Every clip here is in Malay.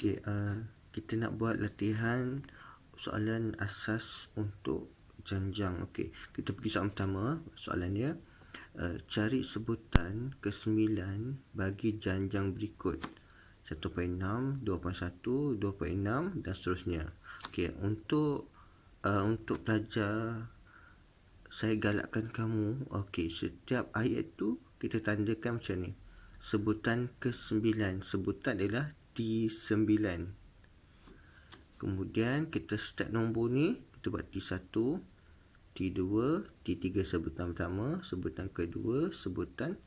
Okey, kita nak buat latihan soalan asas untuk janjang. Okey, kita pergi soalan pertama. Soalan dia, cari sebutan ke-9 bagi janjang berikut. 1.6, 2.1, 2.6 dan seterusnya. Okey, untuk pelajar, saya galakkan kamu, okey, setiap ayat tu kita tandakan macam ni. Sebutan ke-9, sebutan adalah T9. Kemudian kita start nombor ni, kita buat T1, T2, T3 sebutan pertama, sebutan kedua, sebutan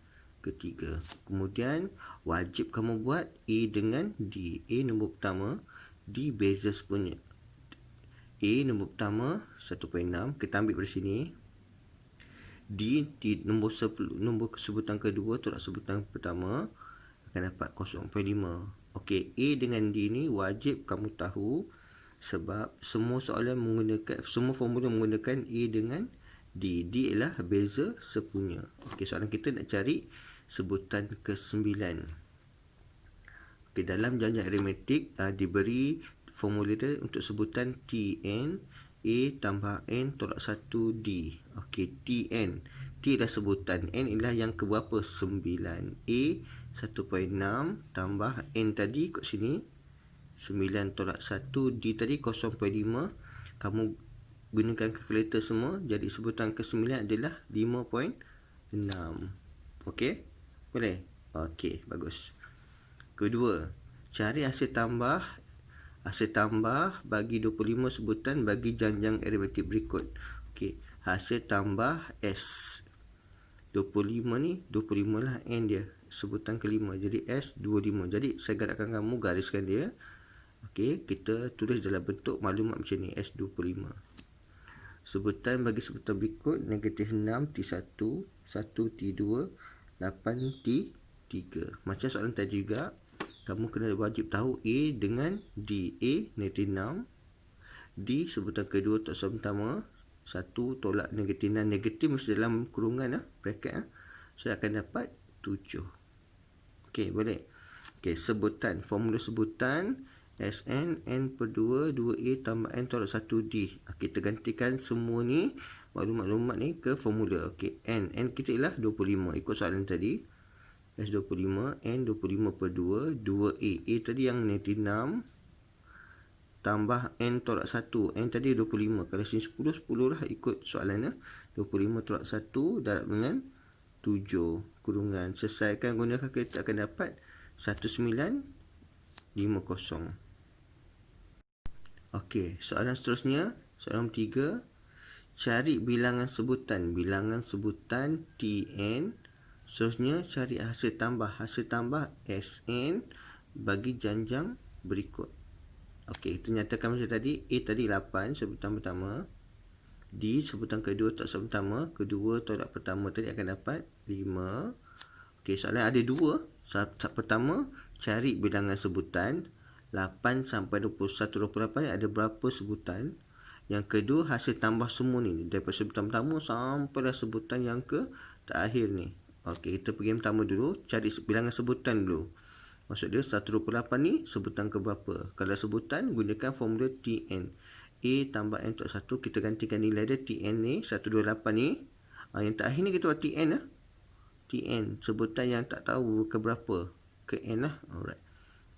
ketiga. Kemudian wajib kamu buat A dengan D. A nombor pertama, D beza sepunya. A nombor pertama 1.6, kita ambil dari sini. D di nombor sebutan kedua tolak sebutan pertama akan dapat 0.5. Okey, A dengan D ni wajib kamu tahu sebab semua formula menggunakan A dengan D. D ialah beza sepunya. Okey, soalan kita nak cari sebutan ke-9. Okey, dalam janjang aritmetik diberi formula dia untuk sebutan Tn, A tambah N tolak 1D. Okey, Tn. T adalah sebutan, N ialah yang keberapa? 9. A 1.6 tambah N tadi kat sini 9 tolak 1, D tadi 0.5. Kamu gunakan kalkulator semua, jadi sebutan ke-9 adalah 5.6. Okey? Boleh? Okey, bagus. Kedua, cari hasil tambah bagi 25 sebutan bagi janjang aritmetik berikut. Okey, hasil tambah S. 25 ni, 25 lah N dia, sebutan kelima. Jadi S 25. Jadi saya galakkan kamu gariskan dia. Okey, kita tulis dalam bentuk maklumat macam ni, S 25. Sebutan bagi sebutan berikut, negatif 6 T1, 1 T2, 8 T3. Macam soalan tadi juga, kamu kena wajib tahu A dengan D. A negatif 6, D sebutan kedua tolak sebutan pertama, 1 tolak negatif 6. Negatif mesti dalam kurungan bracket. Saya akan dapat 7. Okey, boleh. Okey, sebutan, formula sebutan Sn, N per 2, 2A tambah N tolak 1D. Kita gantikan semua ni, maklumat-maklumat ni ke formula. Okey, N kita ialah 25, ikut soalan tadi. S25, N 25 per 2, 2A. A tadi yang negatif 6, tambah N tolak 1. N tadi 25. Kalau sini 10, 10 lah ikut soalan. 25 tolak 1 darab dengan 7. Kurungan. Selesaikan gunakan kita akan dapat 1950. Okey, soalan seterusnya. Soalan 3. Cari bilangan sebutan. Bilangan sebutan Tn. Seterusnya cari hasil tambah. Hasil tambah Sn bagi janjang berikut. Okey, kita nyatakan macam tadi. A tadi 8 sebutan pertama. D sebutan kedua tolak sebutan pertama. Kedua tolak pertama tadi akan dapat 5. Okey, soalan ada dua. Pertama, cari bilangan sebutan 8 sampai 21, 28 ada berapa sebutan. Yang kedua, hasil tambah semua ni daripada sebutan pertama sampailah sebutan yang ke terakhir ni. Okey, kita pergi yang pertama dulu, cari bilangan sebutan dulu. Maksud dia 128 ni sebutan ke berapa? Kalau sebutan, gunakan formula Tn. A tambah N tolak 1, kita gantikan nilai dia Tn ni, 128 ni. Yang terakhir ni kita buat Tn lah. Tn, sebutan yang tak tahu ke berapa, ke N lah. Alright.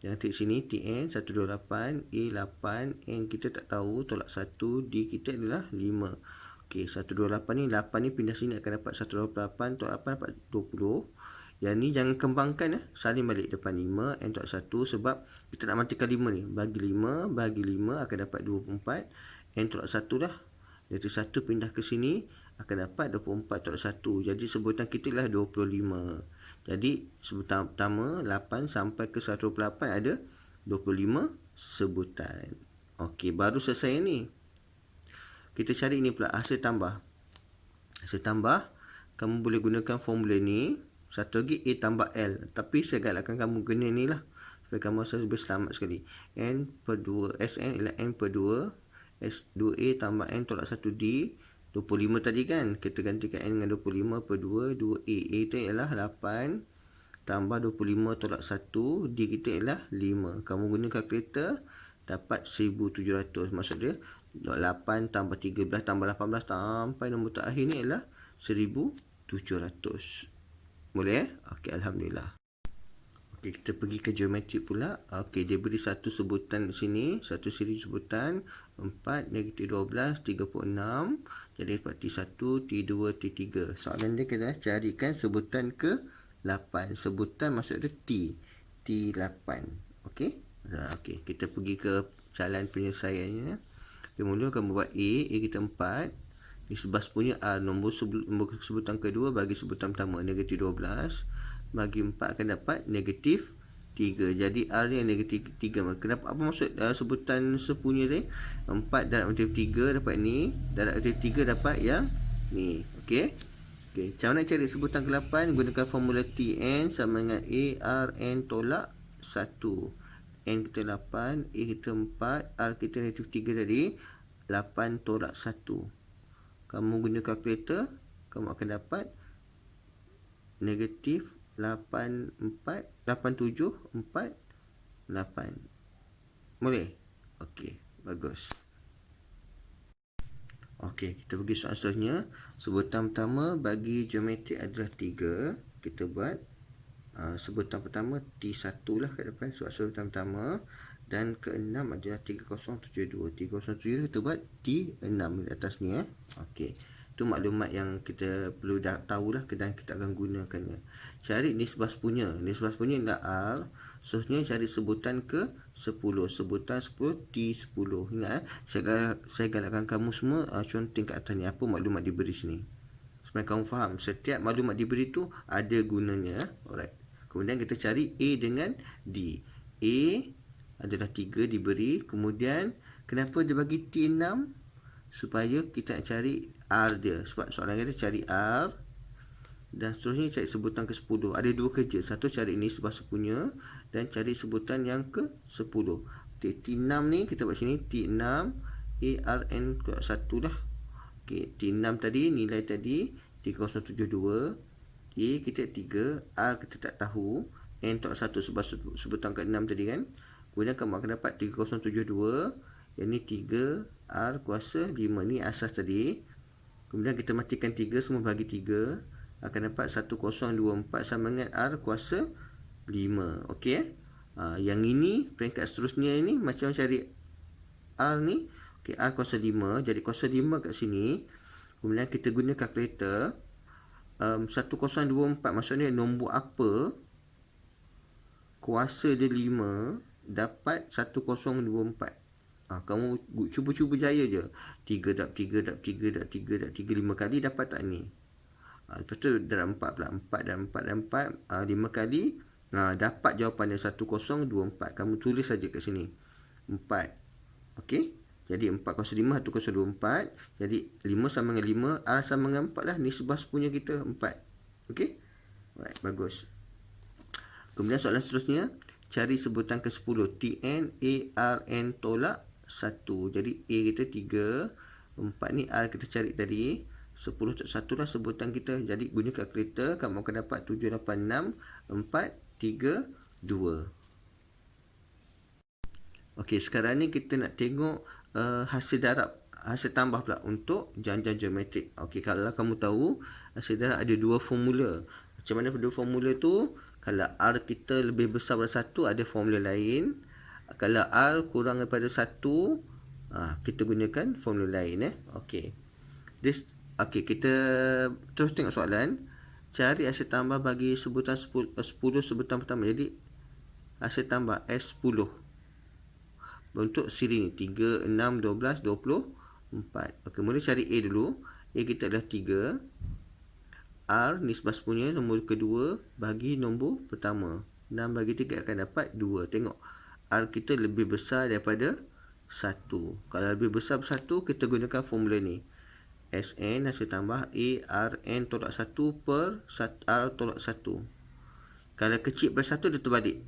Yang titik sini Tn 128, A 8, N kita tak tahu, tolak 1, D kita adalah 5. Okey, 128 ni, 8 ni pindah sini akan dapat 128, tolak 8 dapat 20. Yang ni jangan kembangkan salin balik depan 5, N tolak 1 sebab kita nak matikan 5 ni. Bagi 5 akan dapat 24. N tolak 1 dah. Dari 1 pindah ke sini akan dapat 24 tolak 1. Jadi sebutan kita ialah 25. Jadi sebutan pertama 8 sampai ke 128 ada 25 sebutan. Okey, baru selesai ni. Kita cari ni pula hasil tambah. Hasil tambah, kamu boleh gunakan formula ni. Satu lagi A tambah L. Tapi saya galakkan kamu guna ni lah, supaya kamu rasa lebih selamat sekali. N per 2. Sn ialah N per 2. S2A tambah N tolak 1D. 25 tadi kan. Kita gantikan N dengan 25 per 2. 2A. A tu ialah 8. tambah 25 tolak 1. D kita ialah 5. Kamu guna kalkulator, dapat 1700. Maksud dia 8 tambah 13 tambah 18 sampai nombor terakhir ni ialah 1700. Boleh Okey, Alhamdulillah. Okey, kita pergi ke geometrik pula. Okey, dia beri satu sebutan di sini, satu siri sebutan 4, -12, 36. Jadi dapat T1, T2, T3. Soalan dia kena carikan sebutan ke 8. Sebutan maksud dia T. T8. Okey. Okey, kita pergi ke jalan penyelesaiannya. Kita mula akan buat A kita 4. Di sebelah punya R, nombor sebutan kedua bagi sebutan pertama -12. Bagi 4 akan dapat -3. Jadi R ni yang -3. Kenapa, apa maksud sebutan sepunya ni? 4 darab -3 dapat ni, darab -3 dapat yang ni. Okey. Okey, macam mana cari sebutan ke-8? Gunakan formula Tn sama dengan ARN tolak 1. N kita 8, A kita 4, R kita -3 tadi. 8 tolak 1. Kamu guna kalkulator, kamu akan dapat -8748. Boleh? Okey, bagus. Okey, kita pergi soalan seterusnya. Sebutan pertama bagi geometrik adalah 3. Kita buat sebutan pertama T1 lah kat depan, sebab sebutan pertama. Dan ke-6 adalah 3072. 3072 kita buat T6 di atas ni. Okey, itu maklumat yang kita perlu tahulah dan kita akan gunakannya. Cari nisbah sepunya. Nisbah sepunya adalah R. Seterusnya cari sebutan ke-10. Sebutan 10 T10. Ingat saya galakkan kamu semua conteng kat atas ni apa maklumat diberi sini, supaya kamu faham setiap maklumat diberi tu ada gunanya. Alright. Kemudian kita cari A dengan D. A adalah 3 diberi. Kemudian kenapa dia bagi T6? Supaya kita nak cari R dia. Sebab soalan kita cari R. Dan seterusnya cari sebutan ke-10. Ada dua kerja. Satu cari ini sebelah sepunya. Dan cari sebutan yang ke-10. T6 ni kita buat sini. T6 ARN ke 1 lah. Okay, T6 tadi nilai tadi 3072. A kita 3. R kita tak tahu. N tak 1 sebab sebutan ke-6 tadi kan. Kemudian kamu akan dapat 3072. Yang ni 3 R kuasa 5. Ni asas tadi. Kemudian kita matikan 3, semua bagi 3. Akan dapat 1024 sama dengan R kuasa 5. Okey. Yang ini peringkat seterusnya ini macam cari R ni. Okey, R kuasa 5. Jadi kuasa 5 kat sini. Kemudian kita guna kalkulator. 1024 maksudnya nombor apa kuasa dia 5 dapat 1024. Kamu cuba jaya je. 3 darab 3 darab 3 darab 3 darab 3 5 kali dapat tak ni? Lepas tu darab 4 pula. 4 darab 4 darab 4 5 kali. Dapat jawapan dia 1024. Kamu tulis saja kat sini. 4. Okey. Jadi 4 kuasa 5 1024. Jadi 5 sama dengan 5. R sama dengan 4 lah. Nisbah sepunya kita 4. Okey. Alright, bagus. Kemudian soalan seterusnya. Cari sebutan ke-10. Tn ARN tolak 1. Jadi A kita 3. 4 ni R kita cari tadi. 10 tak 1 lah sebutan kita. Jadi guna kalkulator. Kamu akan dapat 786 4 3 2. Okey, sekarang ni kita nak tengok hasil darab, hasil tambah pula untuk janjian geometrik. Okey, kalau kamu tahu hasil darab ada dua formula. Macam mana dua formula tu? Kalau R kita lebih besar daripada 1, ada formula lain. Kalau R kurang daripada 1, kita gunakan formula lain. Okey. Okey, kita terus tengok soalan. Cari hasil tambah bagi sebutan 10 sebutan pertama. Jadi hasil tambah S10 untuk siri ni 3, 6, 12, 24. Okey, mula cari A dulu. A kita adalah 3. R nisbah sepunya nombor kedua bagi nombor pertama. 6 bagi 3 akan dapat 2. Tengok R kita lebih besar daripada 1. Kalau lebih besar 1, kita gunakan formula ni. Sn hasil tambah ARN tolak 1 per R tolak 1. Kalau kecil daripada 1, dia terbalik.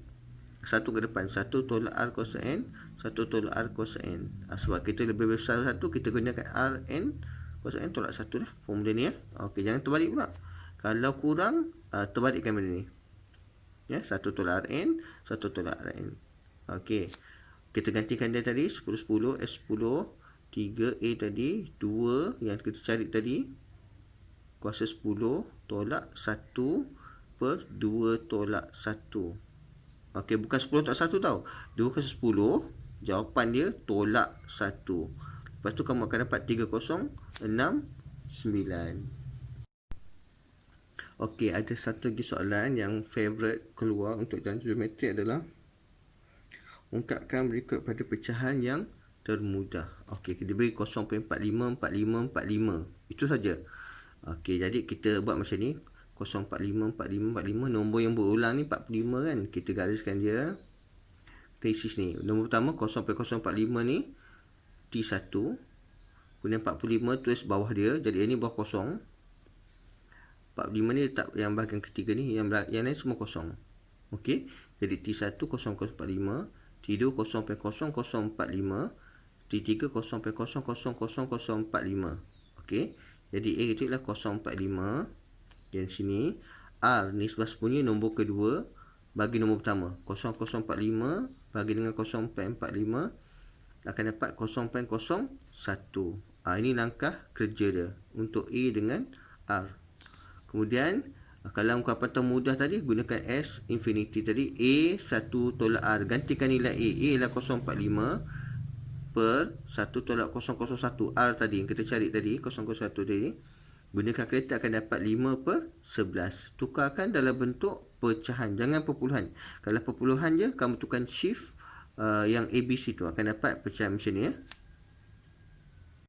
1 ke depan. 1 tolak R kuasa N. 1 tolak R kuasa N. Sebab kita lebih besar 1, kita gunakan Rn kuasa N tolak 1 lah. Formula ni. Okey, jangan terbalik pula. Kalau kurang, terbalikkan benda ni. Ya, 1 tolak Rn, 1 tolak Rn. Okey. Kita gantikan dia tadi 10 10 S10 3A tadi 2 yang kita cari tadi kuasa 10 tolak 1 per 2 tolak 1. Okey, bukan 10 tolak 1 tau. 2 kuasa 10, jawapan dia tolak 1. Lepas tu kamu akan dapat 3069. Okey, ada satu lagi soalan yang favorite keluar untuk jalan geometrik adalah ungkapkan berikut pada pecahan yang termudah. Okey, kita beri 0.454545. Itu saja. Okey, jadi kita buat macam ni. 0.454545. Nombor yang berulang ni 45 kan. Kita gariskan dia. Kita isi sini. Nombor pertama 0.045 ni T1. Kemudian 45 tulis bawah dia. Jadi ini bawah kosong. 45 ni letak yang bahagian ketiga ni. Yang lain semua kosong. Okey. Jadi T1 0.045. T2 0.0045. T3 0.000045. Okey. Jadi A itu adalah 0.45. Dan sini R ni sebelah sembunyi nombor kedua bagi nombor pertama. 0045 bagi dengan 0.45 akan dapat 0.01. Ini langkah kerja dia untuk A dengan R. Kemudian kalau ungkapan termudah tadi gunakan S infinity tadi. A 1 tolak R. Gantikan nilai A. A ialah 0.45 per 1 tolak 001 R tadi yang kita cari tadi 001 tadi. Gunakan kalkulator akan dapat 5 per 11. Tukarkan dalam bentuk pecahan. Jangan perpuluhan. Kalau perpuluhan je, kamu tukar shift yang ABC tu akan dapat pecahan macam ni ya.